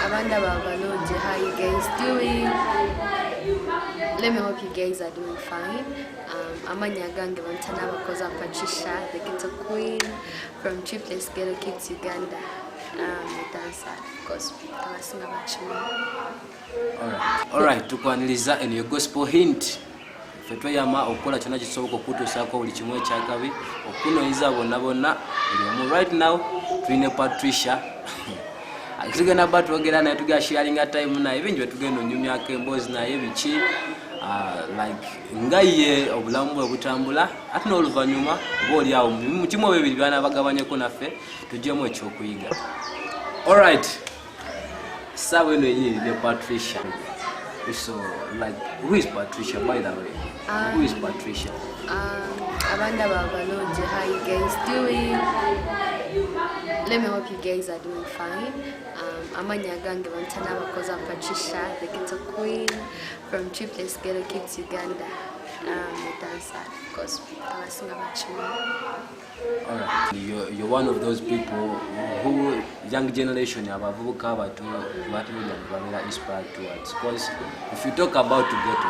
Abanda Babalonje, how you guys doing? Let me hope you guys are doing fine. Amanyagange Montana because I'm Patricia, the Ghetto Queen from Triplets Ghetto Kids Uganda. The dancer, of course. I was singing about you. Alright, tukwaniriza in your gospel hint. Fetwe yama okola kyona kisoboka okutuusaako buli kimu ekyakabi okunoyiza bonna right now twine Patricia tugenda ba twogera naye tuga sharing time naye bingi bwe tugenda onyumyako emboozi naye biki like ngaye obulamu bwe butambula ate n'oluvannyuma oba oli awo mu kimu oba ebiri byana bagabanyeko naffe tuggyemu ekyokuyiga. Alright, sawa eno yiri ne Patricia. So, like, who is Patricia, by the way? Who is Patricia? Abanda Babalonje, how you guys doing? Let me hope you guys are doing fine. Amanyagange Montana because I'm Patricia, the Ghetto Queen from Triplets Ghetto Kids Uganda. The dancer, of course. I was singing about you. Alright, you're one of those people who young generation have covered to what we are inspired towards. Because if you talk about Ghetto,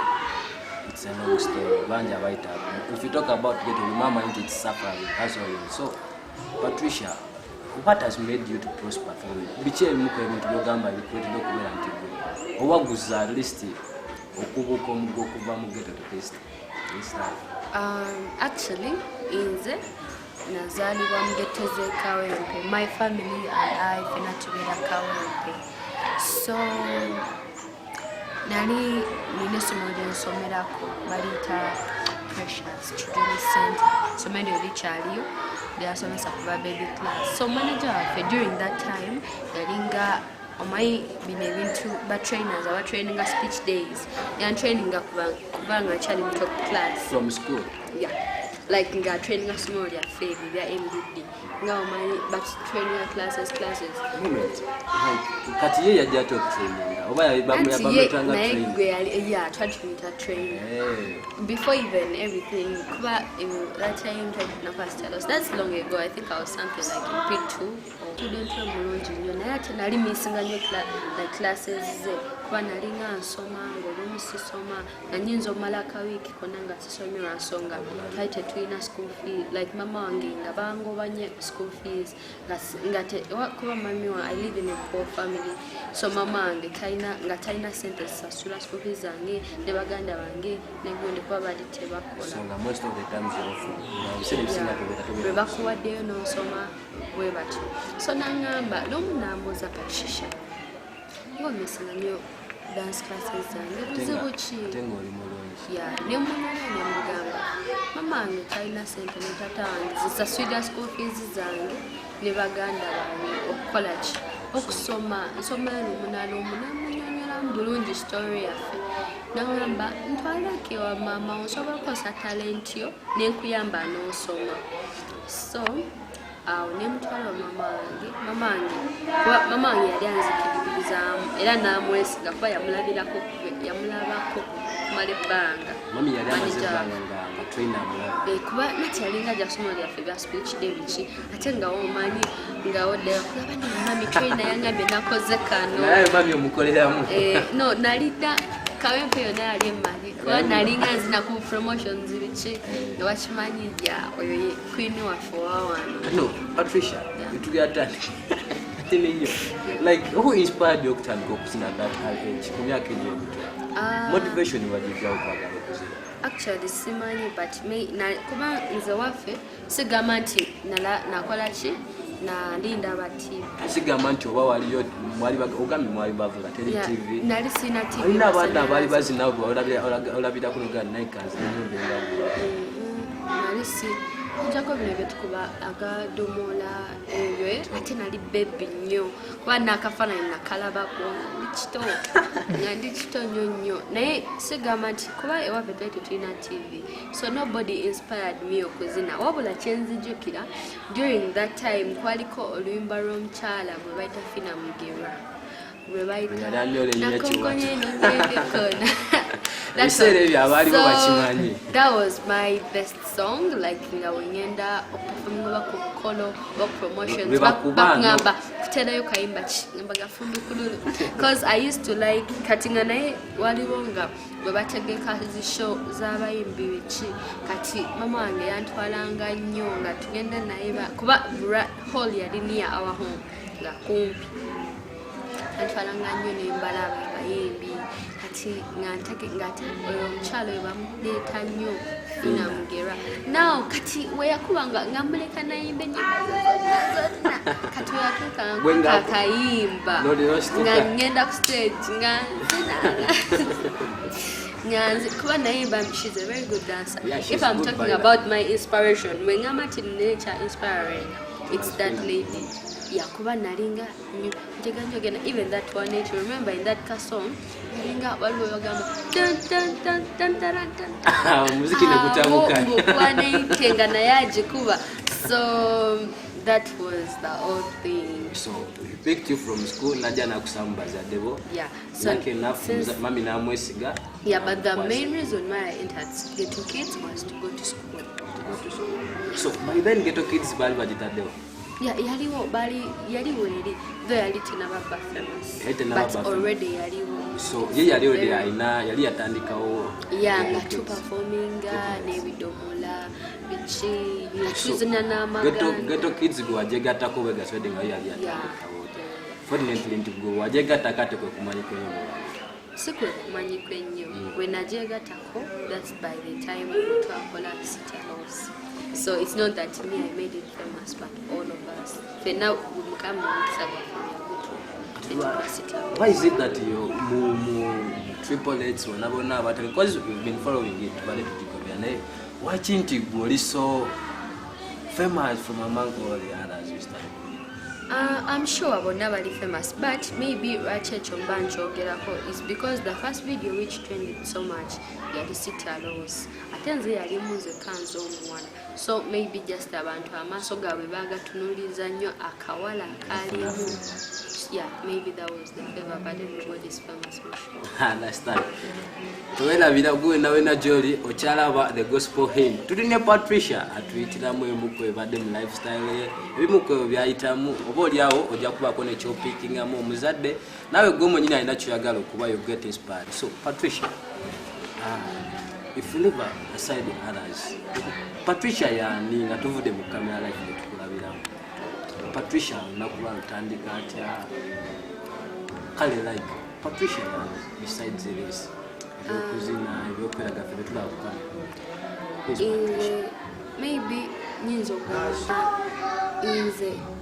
it's a long story. If you talk about Ghetto, remember it's suffering. That's all. So, Patricia, what has made you to prosper? Biche muko ebintu byogamba bikwetera okubeera nti gwe owaguza at least okubuka omugo okuva mu Ghetto to this life. Actually, inze nazalibwa mu Ghetto ze Kawempe. My family and I fena together Kawempe. So nali nine somo lye nsomerako baliyita Precious Children's Center. Somero likyaliyo lyasomesa kuba baby class. So manager waffe during that time yalinga omayi bino ebintu ba trainers aba training speech days yan training kubanga kyali mu top class from school. Yeah, like nga training small ya fair ya MDD nga omayi but training classes moment like kati ye yajja to training oba bamutanga training yeah tried to meet her training before even everything kuba that time na past us that's long ago. I think I was something like in P2 or student mulungi nnyo naye ate nali missinga nnyo classes ze kuba nali nga nsoma ng'olumu sisoma nanyinza omala akawiki konna nga sisomerwa nsonga twali tetulina school fee like mama wange nga bangobanye school fees kuba mami wa I live in a poor family so mama wange nga talina sente sasula school fees zange ne baganda bange negundi kuba bali tebakola so most of the times bwe bakuwaddeyo n'osoma bwe batyo so nangamba n'omunambuuza Patricia ng'omisinga nnyo dance classes zange buzibu ki ne munana ne mugamba mama wange talina sente ne tata wange zisasulira school fees zange ne baganda bange okukola ki okusoma nsomera n'omunala omunamunyonyola mu bulungi story yaffe nagamba ntwalake wa mama osobola okukosa talent yo nenkuyamba n'osoma so awo nemutwala mama wange yali anzikiririzaamu era n'amwesiga kuba yamulabako kumala ebbanga kuba nati yalinga ajja kusoma lyaffe bya speech day biki ate nga womanyi ngawoddeo kulaba nemami trainer yangambye nakoze kano no nalidda Kawempe yonna yali emmali kuba nalinga nzina ku promotions biki newakimanyi ja oyo ye queen waffe owawano. No, Patricia, tugatani like who inspired you okutandika okusina at that age ku myaka eyo motivation wajjirawo kwagala okuzina? Actually simanyi but kuba nze waffe sigamba nti nakola ki nalinda bati sigamba nti oba waliyo ogambi mwali bavuga tele TV nali sina TV alina abantu abali bazina olabira kuno ga Nikers nali si njako bino byetukuba agadomola eyo ate nali baby nnyo kuba nakafaananyi nakalabako ndi kito nnyo naye sigamba nti kuba ewaffe twali tetulina TV so nobody inspired me okuzina wabula kyenzijukira during that time kwaliko oluyimba lw'omukyala gwe bayita Fina Mugerwa gwe bayita nakonkonye nongekona That was my best song, like nga wengenda performing ku kolo or promotions bakungamba kuterayo kayimba ngamba gafundu kululu because I used to like katinga naye waliwo nga bwe bategeka show z'abayimbi biki kati mama wange yantwalanga nnyo nga tugenda naye kuba hall yali near our home nga kumpi antwalanga nnyo nembala abayimbi kati ngantake ngati omukyalo we bamuleeta nnyo namugera now kati weyakubanga ngamuleka nayimba ennyimba zonna kati weyatuuka kakayimba nga ngenda ku stage nga kuba nayimba she's a very good dancer. If I'm talking about my inspiration when ngamba ti nature inspiring it's that lady. Yeah, kuba nalinga nteganjogena even that one night remember in that song nalinga waliwo bagamba tan tan tan tan tan tan muziki nekutabuka ngokwana itenga nayaje kuba so that was the whole thing. So we picked you from school naja na kusambaza debo. Yeah, so mami na mwesiga. Yeah, but the main reason why I entered Ghetto Kids was to go to school. So by then Ghetto Kids bali bajitadeo. Yeah, yaliwo eri though yali tinababa famous but already yaliwo. So ye yali already aina yali yatandikawo nga tu performing n'ebidomola bichi yatuzina n'amaganda. Ghetto Kids gwe wajegatako wegaswede nga yali yatandikawo. Fortunately ntigwe wajegatako kwe kumanyiko nnyo. Sikwe kumanyiko nnyo we najegatako that's by the time we twakola City House. So it's not that me I made it famous, but all of us. So now we come and why is it that you triple H because we've been following it, why can't you be so famous from among all the others you started? I'm sure I will never be famous, but maybe is because the first video which trended so much, yali City House. Atenze yali muze kanzo omwana. So maybe just abantu amaso gawe bagatunuliza nnyo akawala akalimu. Yeah, maybe that was the favor, but everybody's famous for sure. Understand. Tuwela bila gwe nawe na Jolly ochalaba the gospel hymn. Tuline Patricia atuyitiramu emukwe badde mu lifestyle ye. Ebimukwe byayitamu oboli awo ojja kubako ne chopping amu omuzadde nawe gwe mwennyini alina kyagala okuba you get inspired. So Patricia, if you leave aside the others, Patricia yani nga tuvude mu camera life netukulabiramu. Patricia nakuba utandika atya kale like Patricia besides this kuzina ebyokulaga febe tulakukana maybe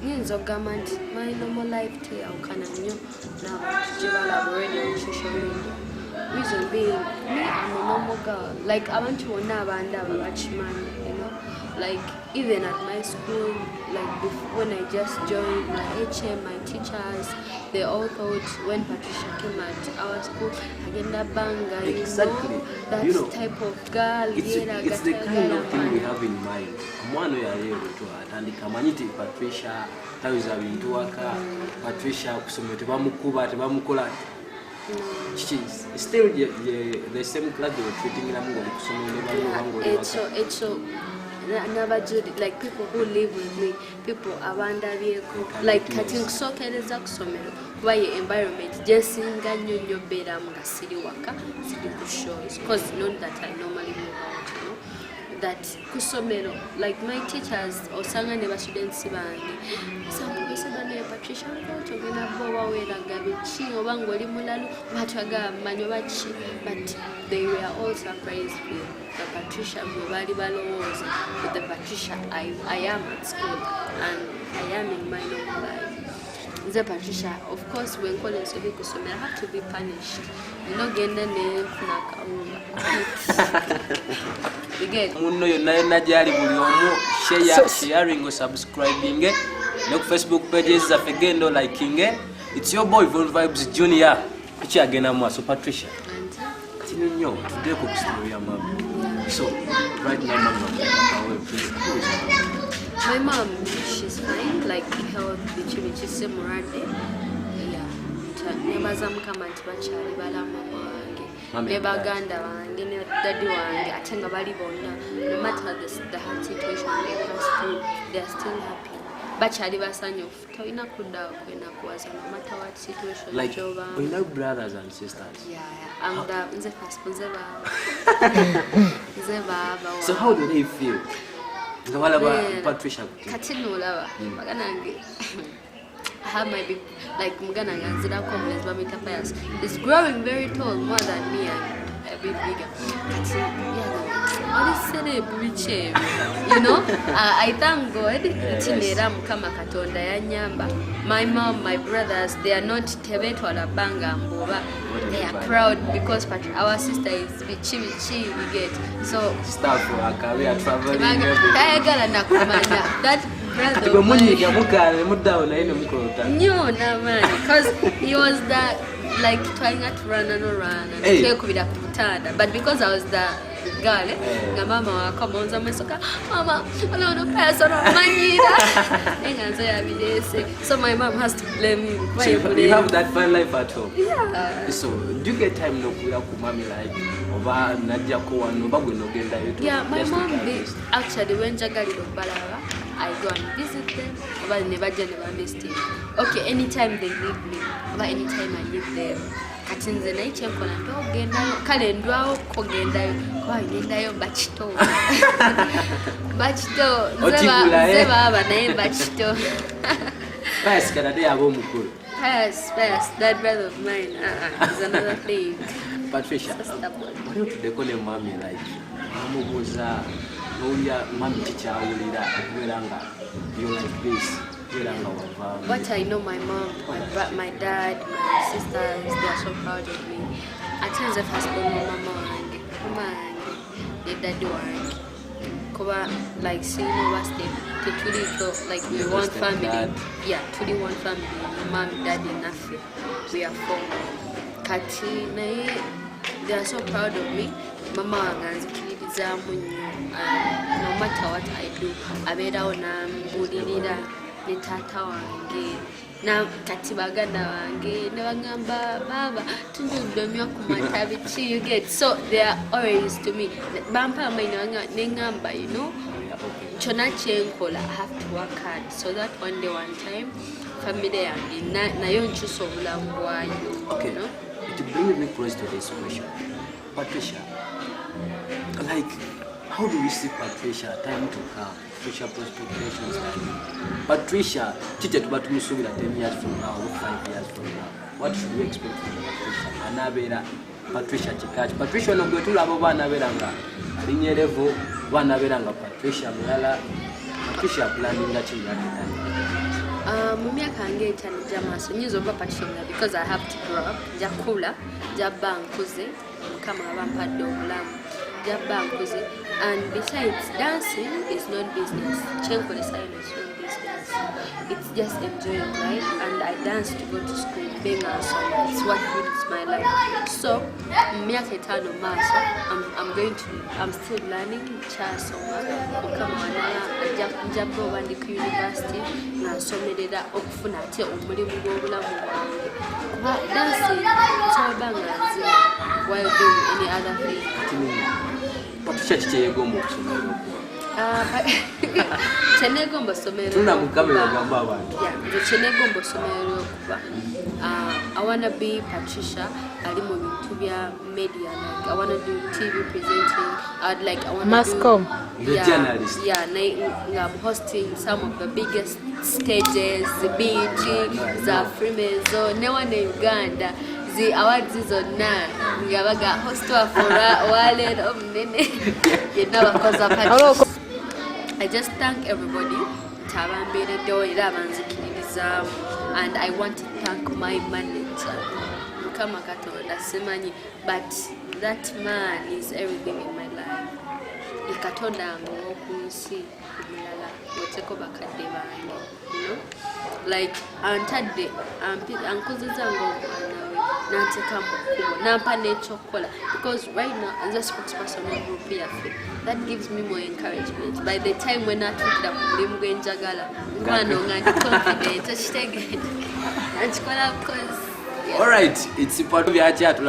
nyinzo gama nti my normal life teyawukana nnyo n'abantu gye balaba already on social media. Reason being, me, I'm a normal girl. Like, I want to know you know. Like, even at my school, like, when I just joined my HM, my teachers, they all thought when Patricia came at our school, agenda banga, exactly. That you know, type of girl. It's the kind of thing we have in mind. Mwana ya leo to atandika manyiti Patricia, tawiza bintu waka, Patricia kusoma tebamukuba tebamukola. Still the same class they were treating them like people who live with me, people around like cutting sokereza kusomero kuba ye environment jesinga nyonyo bera mga siri waka siri ku shows because not that I normally move out, you know, that kusomero like my teachers osanga ne ba students bange some said Patricia togena bowa wera gabichi obango oli mulalu batwaga manyo bachi, but they were all surprised with the Patricia bali balowoza with the Patricia I am at school and I am in my normal life. The Patricia, of course, when college we kusomera have to be punished. You know, genda ne funaka again. Munno yonna najali buli omu sharing or subscribing no Facebook pages za fegendo liking. It's your boy Von Vibes Junior. Kuchi agena mwa so Patricia. Kati nyo today ko story ya mama. So right now mama my mom, she's fine, like health bichi semurade. Yeah. Nebaza mukama ntibachali bala mama wange. ne baganda bange ne daddy wange ate nga bali bonna no matter the hard situation they pass through they are still happy bakyali basanyufu tolina kudda kwena kuwaza no matter what situation like joba we know brothers and sisters. I'm the nze baba So how do they feel? Ngawala ba Patricia kati nolaba baganange I have my big like mugana nganzira complex bamita players is growing very tall more than me and a bit bigger kati you know I thank God tinera mukama katonda yanyamba my mom my brothers they are not tebetwala banga mboba they are proud because our sister is bichi we get so staff we are traveling kayagala nakumanya that brother because he was the like trying to run but because I was the girl nga mama wakomonza mwesoka mama alono pesa no manyira enganzo ya bidese so my mom has to blame me so you have that fun life at home. So do you get time no kuya ku mami like oba najja ko wano bagwe no genda yoto my mom actually when jagaliro balaba I go and visit them oba ne bajja ne bamesti okay anytime they need me oba anytime I need them katinze na ichi enkola ndo gendayo kale ndwawo kogendayo kwa gendayo bachito zeba aba naye bachito pass kana de abo mukuru pass that brother of mine is another thing. Patricia what do they call him mommy like amubuza noya mami tichawulira akweranga you like this. What I know, my mom, my dad, my sisters, they are so proud of me. I tell them first born mama and the daddy one. Cover like seeing us they truly feel like we one family. Yeah, truly one family. Mom, daddy, nothing. We are four. Kati they are so proud of me. Mama and no matter what I do, I made out na ni tata wange na kati baganda wange ne bagamba baba tunjuddomya ku matabichi you get so they are always to me bampa maina nengamba you know chona chenkola I have to work hard so that one day one time family yange nayo nchuso obulamu bwanyu okay no it brings me close to this question Patricia like how do we see Patricia time to come future expectations Patricia teacher tubatumsubira 10 years from now or 5 years from now what should we expect from Patricia anabera Patricia chikachi Patricia no gwetula abo bana beranga linyerevo bana beranga Patricia mulala Patricia planning that you have mu myaka yange cyane jamaso nyizoba Patricia because I have to grow up jakula jabankuze kama abampadde obulamu jabankuze and besides dancing is not business chenko the sign is not business it's just enjoying life and I dance to go to school being a song it's what builds my life so miaka itano maso I'm still learning chasoma okama wanala njabbo bandi ku university nasomerera okufuna ate omulimu gw'obulamu bwange kuba dancing kyobangazi while doing any other thing. Patricia chicheyegomba okusomera chenegomba somero tuna mukamera gamba abantu chenegomba somero okuba I want to be Patricia ali mu bintu bya media like I want to do TV presenting I want Mascom the journalist I'm hosting some of the biggest stages BET za Freemason ne one in Uganda the awards zonna ngabaga host wa wale omnene yena bakoza Patricia I just thank everybody tabambere do era banzikiriza and I want to thank my manager kama katonda simanyi but that man is everything in my life ikatonda ngo kunsi kumulala woteko bakadde bange you know like antadde ankuziza ngo nateka mukubwa nampa nechokola because right now as a spokesperson of group yafe that gives me more encouragement by the time when I took the mulimu gwenjagala ngano ngandi confident chitegede nachikola because Alright, it's part of your chat.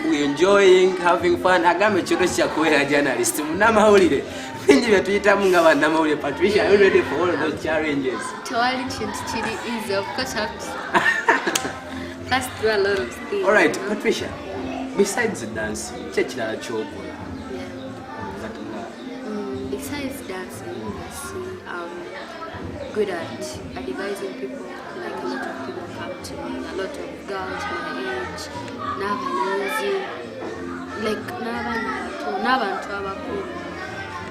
We enjoying, having fun. Agame chiro cha kuwera journalist. Munamawulire. Bingi bye tuyitamu nga bannamawulire. Patricia, are you ready for all of those challenges? Tewali kintu kiri easy. Of course, I have to do a lot of things. Alright, Patricia, besides dancing, kye kirala ky'okola? Besides dancing, I'm good at advising people. Like a lot of people come to me, a lot of girls my age, n'abanonzi, like n'abantu abakulu.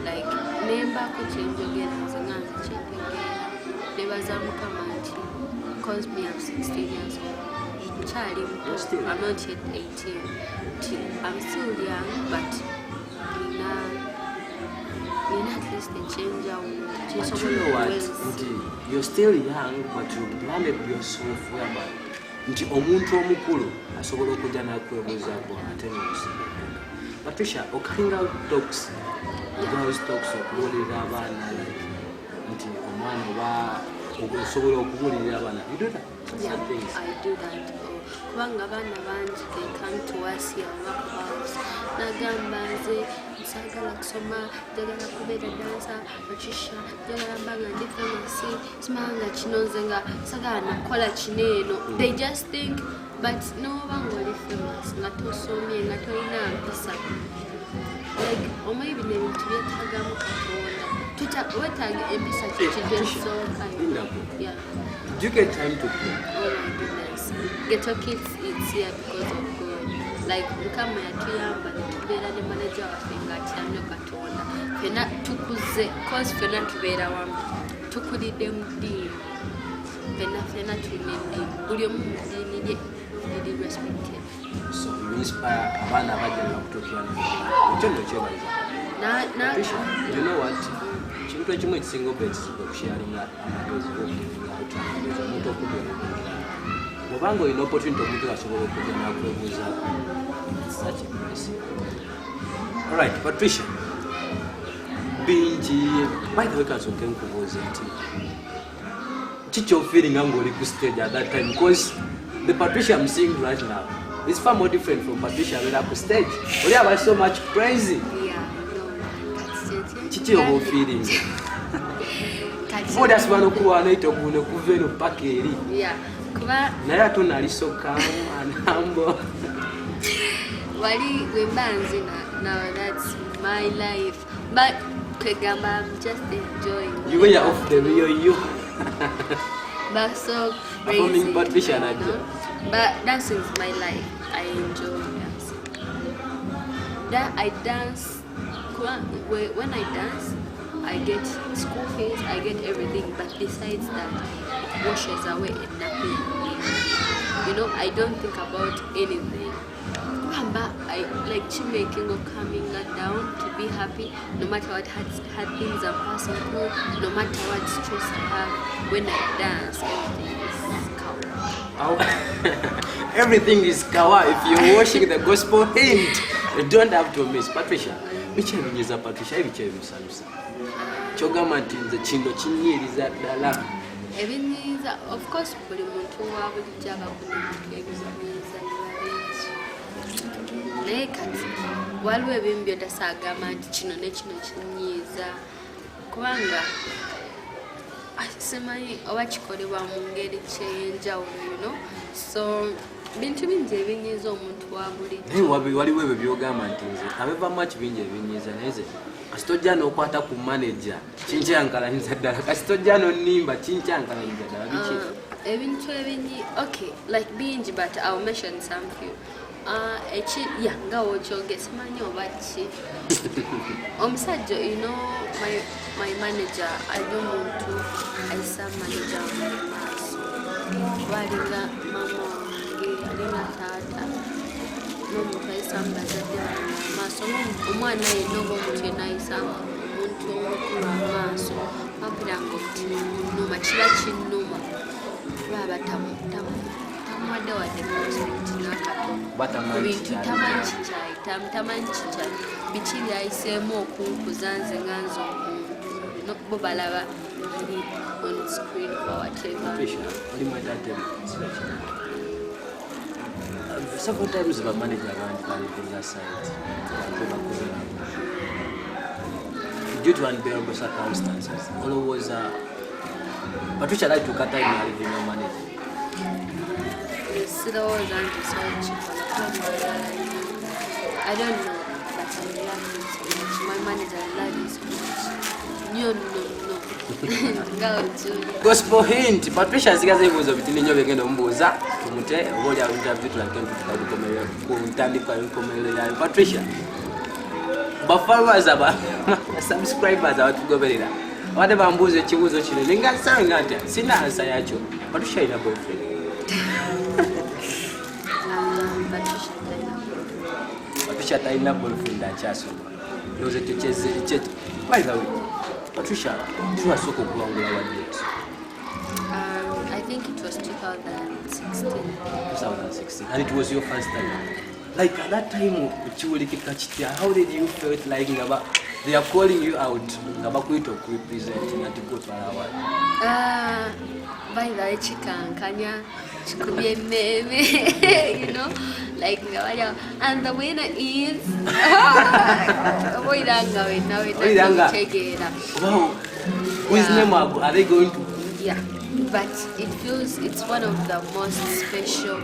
Like nembaako kyenjogera nze nga nze kyentegeera nebaza Mukama nti cause me I'm 16 years old. Nkyali muto, I'm not yet 18. I'm still young, but at least a change. But you know what? You're still young, but you blinded yourself whereby nti omuntu omukulu asobola okujja n'akwebuuzaako ate n'omusiba. Patricia, okalinga talks, girls talks okubuulirira abaana nti omwana oba osobola okubuulirira abaana. You do that? Yeah, I do that. Kubanga abaana bangi they come to us here house nagamba nze nsagala kusoma njagala kubeera dancer Patricia njagala mbanga ndi famous simanga kino nze nga sagala nakola kino eno. They just think but no banga oli famous nga tosomye nga tolina mpisa like omanyi bino ebintu byetagamu Katonda wetaaga empisa kikigensooka. Yeah. Do you get time to play? Oh my goodness. Ghetto Kids it's here because of God. Like mukama yatuyamba netubeera ne manager waffe ng'atyamye Katonda. Fena tukuze cause fena tubeera wamu. Tukulidde mu ddiini. Fena tulina eddiini. Buli omu mu ddiini lye liri respected. So you inspire abaana abajja n'okutuukira ekyo nno kyebaliza. You know what? Kintu ekimu ekisinga obwekizibu okusharinga amagezi g'okulinga omuntu okubeera. Bw'obanga olina opportunity omuntu asobola okujja n'akwebuuzaako. Such a blessing. Alright, Patricia. Bingi, by the way, kasooke nkubuuze nti ki ky'ofeelinga ng'oli ku stage at that time? Because the Patricia I'm seeing right now is far more different from Patricia when I'm on stage. Oli aba so much crazy. Kiki oba feeling? Bodi asobola okuwaana itoguune kuva eno paka eri. Naye ate onali so calm and humble. Wali wembanzi now that's my life. But kwegamba I'm just enjoying. You were off the real you. But so crazy. Performing Patricia and but dancing is my life. I enjoy dancing. I dance. When I dance, I get school fees, I get everything. But besides that, it washes away and nothing. You know, I don't think about anything. But I like making or coming down to be happy, no matter what hard things I'm passing through, no matter what stress I have. When I dance, everything is kawa. Everything is kawa. If you're watching the gospel hint, you don't have to miss. Patricia, bichi ebinyiza Patricia, bichi ebisalusa. Kyogamba nti nze kino kinyiriza ddala. Ebinyiza, of course, buli muntu wa bulijjo abakuna ebinyiza naye kati waliwo ebimu byotasagamba nti kino ne kino kinyiiza kubanga simanyi oba kikolebwa mu ngeri kyenjawulo so bintu bingi ebinyiiza omuntu wa bulijjo. Naye waliwo ebyo byogamba nti nze abevaamu bingi ebinyiiza naye nze kasitojja n'okwata ku manager kinkyankalaniza ddala kasitojja n'onnimba kinkyankalaniza ddala biki ebintu ebinyi okay like bingi but I'll mention some few. Nga wokyoge simanyi oba ki omusajja you know my manager ali omuntu ayisa manager mu maaso balinga mama wange alina taata n'omuntu ayisa mu bazadde bange mu maaso omwana yenna oba omuntu yenna ayisa omuntu omukulu amaaso bampiranga oti numa kiba kinnuma baba tamuwadde wadde respect n'akatono bintu tamanyi kikyayi biki byayiseemu okunkuza nze nga nze omuntu bo balaba eri on screen or whatever. several times the manager around the side. Due to unbearable circumstances, always Patricia like to cut time with your manager. I don't know, but I love him so much. My manager, I love him so much. No. Gospel hint. Patricia sigaze ibibuzo bitini nyo begenda mbuza tumute oboli interview tulagenda tukabukomerera ku ntandikwa y'enkomerero yayo. Patricia, followers aba subscribers abatugoberera abade bambuza ekibuzo kino ningasanga nti sina answer yakyo. Patricia ina boyfriend? Patricia taina boyfriend akyasoma loze tucheze chetu. By the way, Patricia, you are so long. I think it was 2016. 2016, and it was your first time. Like at that time, how did you feel like they are calling you out? Representing at the go to our by the way, Kanya, you know, like, and the winner is. Wow, whose name are they going to? Yeah, but it feels it's one of the most special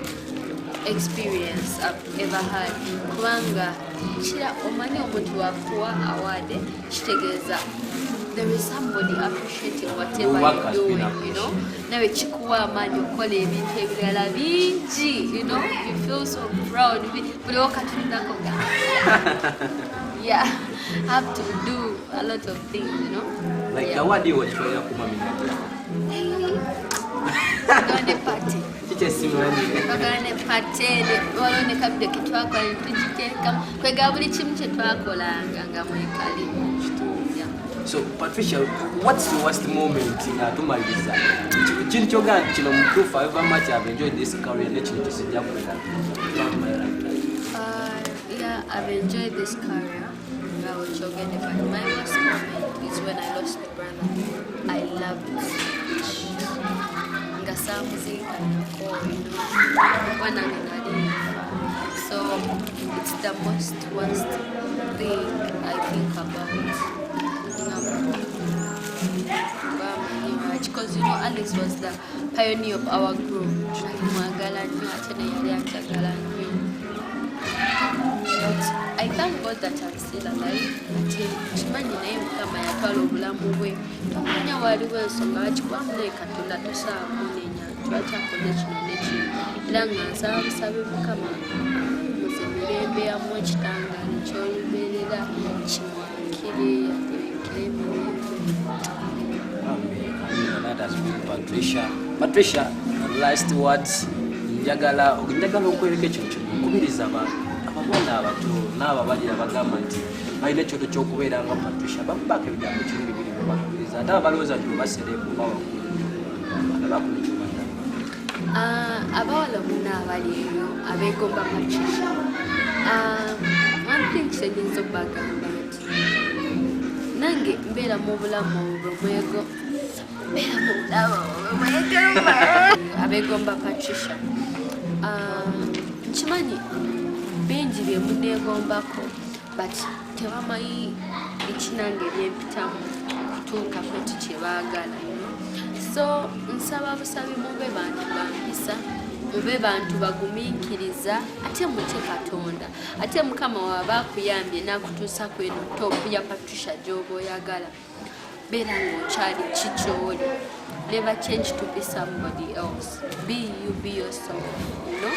experience I've ever had. Kubanga chira omani omuntu wafuwa award kitegeza there is somebody appreciating whatever you're doing, you know. Nawe chikuwa amani okola ebintu ebirala bingi, you know. You feel so proud. Buli wakati nako yeah, have to do a lot of things, you know. Like award you watch for your kumamina. Gone party. Bagane party walone kabide kitwako ntujiteka kwega buli kimu kye twakolanga nga mwekali. So Patricia, what's the worst moment in Atunyonyodde? Kino Kufa, however much I've enjoyed this career, yeah, I've enjoyed this career. My worst moment is when I lost my brother. I loved it so much. So it's the most worst thing I think about. Because you know Alex was the pioneer of our group. But I thank God that I'm still alive. Patricia, last words. Njagala okwereka ekintu kubiriza ababona abato n'ababali abagamba nti balina ekyoto ky'okubeera nga Patricia bakubaako ebigambo kirungi biri bye bakubiriza ate abalowooza nti basereeku abawala bonna abali eyo abeegomba Patricia, one thing kisenyinza okubagamba nti nange mbeera mu bulamu bwemwego abegomba Patricia. Nkimanyi bingi bye muneegombako but tebamanyi ekinange ebyempitamu kutuuka kweti kye baagala. So nsaba busabi mube bantu bampisa, mube bantu bagumiikiriza, ate mutye Katonda, ate Mukama waba akuyambye n'akutuusa ku eno toopu ya Patricia gy'oba oyagala. Better ng'okyali kikyoli. Never change to be somebody else. Be you, be yourself. You know?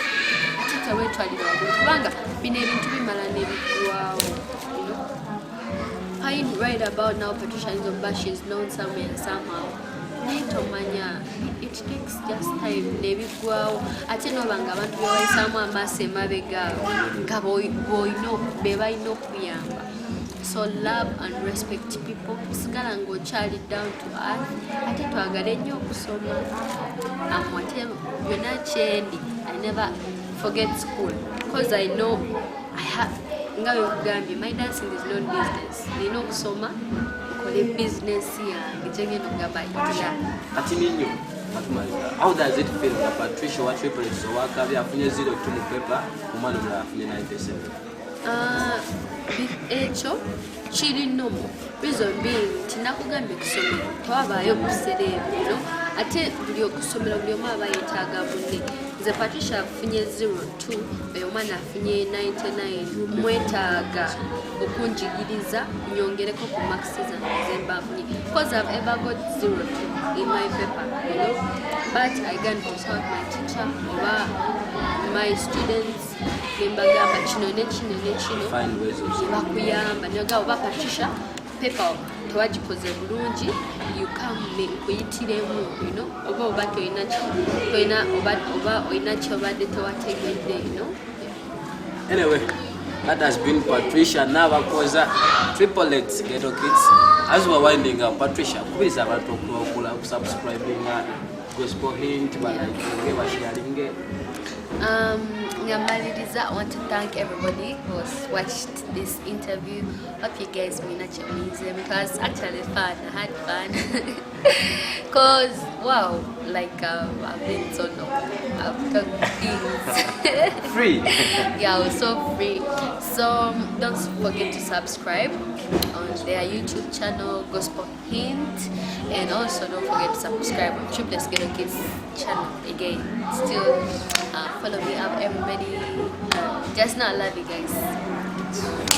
Ate teweetwalira waggulu kubanga bino ebintu bimala n'ebiggwaawo. You know? Fine, right about now Patricia Nzomba, she's known somewhere and somehow. Naye tomanya, it takes just time n'ebiggwaawo. Ate n'obanga abantu bewayisaamu amaaso emabega nga be balina okuyamba. So love and respect people. Sigala ng'okyali down to earth. Ate twagale nnyo okusoma. Ate byonna kyendi. I never forget school. Because I know I have nga bwekugambye my dancing is not business. Nina okusoma nkole business yange gye ngenda okugamba itya. Ati ninyo How does it feel nga Patricia wa triplets owakabi afunye 0 mu paper omwana omulala afunye 97? Ekyo kiri nomo. Reason being tinakugambye kusomera tewabaayo kusereebyo ate buli okusomera buli omu aba yeetaaga munne. Nze Patricia afunye 02 oyo omwana afunye 99 mwetaaga okunjigiriza nyongereko ku marks zange zemba afunye because I've ever got 02 in my paper, you know, but I can't consult my teacher or my students nembagamba kino ne kino ne kino bakuyamba nyoga oba Patricia paper tewagikoze bulungi you come kuyitiremu, you know, oba oba toyina oba oyina kyobadde tewategedde, you know. Anyway, that has been Patricia n'abakoza triplets Ghetto Kids. As we're winding up, Patricia, kubiriza abantu subscribing Gospel Hint balayikinge basharinge. Ngamaliriza, I want to thank everybody who has watched this interview. Hope you guys will not amazing. It was actually fun. I had fun. Cause wow, like I've been so I've talked things free. Yeah, I was so free. So don't forget to subscribe on their YouTube channel, Gospel Hint, and also don't forget to subscribe on Triplets Ghetto Kids channel again. Still follow me up, everybody. Just not love you guys.